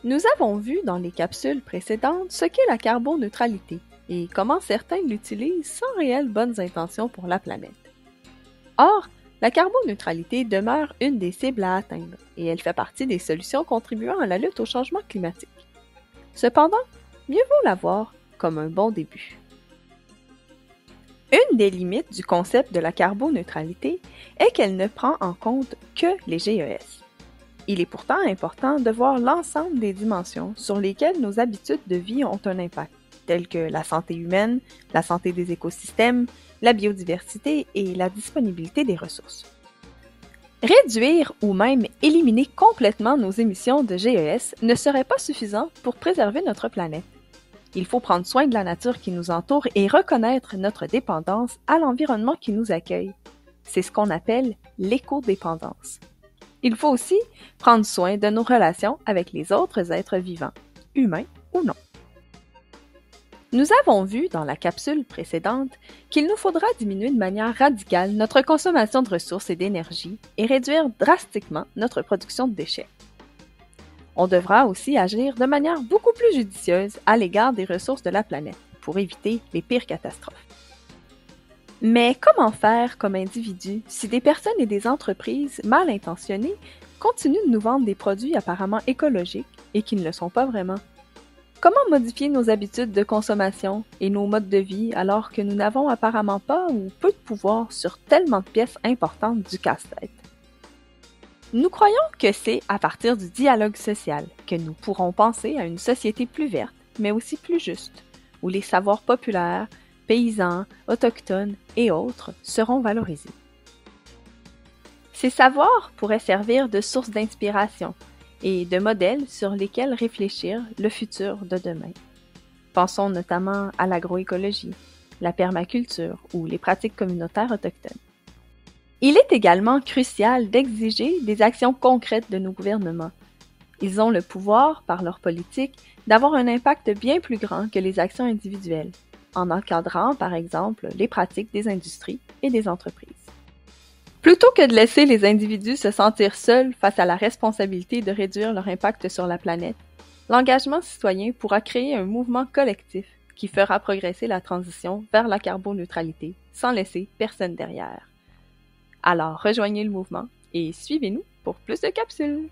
Nous avons vu dans les capsules précédentes ce qu'est la carboneutralité et comment certains l'utilisent sans réelles bonnes intentions pour la planète. Or, la carboneutralité demeure une des cibles à atteindre et elle fait partie des solutions contribuant à la lutte au changement climatique. Cependant, mieux vaut la voir comme un bon début. Une des limites du concept de la carboneutralité est qu'elle ne prend en compte que les GES. Il est pourtant important de voir l'ensemble des dimensions sur lesquelles nos habitudes de vie ont un impact, telles que la santé humaine, la santé des écosystèmes, la biodiversité et la disponibilité des ressources. Réduire ou même éliminer complètement nos émissions de GES ne serait pas suffisant pour préserver notre planète. Il faut prendre soin de la nature qui nous entoure et reconnaître notre dépendance à l'environnement qui nous accueille. C'est ce qu'on appelle l'écodépendance. Il faut aussi prendre soin de nos relations avec les autres êtres vivants, humains ou non. Nous avons vu dans la capsule précédente qu'il nous faudra diminuer de manière radicale notre consommation de ressources et d'énergie et réduire drastiquement notre production de déchets. On devra aussi agir de manière beaucoup plus judicieuse à l'égard des ressources de la planète pour éviter les pires catastrophes. Mais comment faire comme individu si des personnes et des entreprises mal intentionnées continuent de nous vendre des produits apparemment écologiques et qui ne le sont pas vraiment? Comment modifier nos habitudes de consommation et nos modes de vie alors que nous n'avons apparemment pas ou peu de pouvoir sur tellement de pièces importantes du casse-tête? Nous croyons que c'est à partir du dialogue social que nous pourrons penser à une société plus verte, mais aussi plus juste, où les savoirs populaires, paysans, autochtones et autres seront valorisés. Ces savoirs pourraient servir de source d'inspiration et de modèles sur lesquels réfléchir le futur de demain. Pensons notamment à l'agroécologie, la permaculture ou les pratiques communautaires autochtones. Il est également crucial d'exiger des actions concrètes de nos gouvernements. Ils ont le pouvoir, par leur politique, d'avoir un impact bien plus grand que les actions individuelles, en encadrant, par exemple, les pratiques des industries et des entreprises. Plutôt que de laisser les individus se sentir seuls face à la responsabilité de réduire leur impact sur la planète, l'engagement citoyen pourra créer un mouvement collectif qui fera progresser la transition vers la carboneutralité sans laisser personne derrière. Alors rejoignez le mouvement et suivez-nous pour plus de capsules!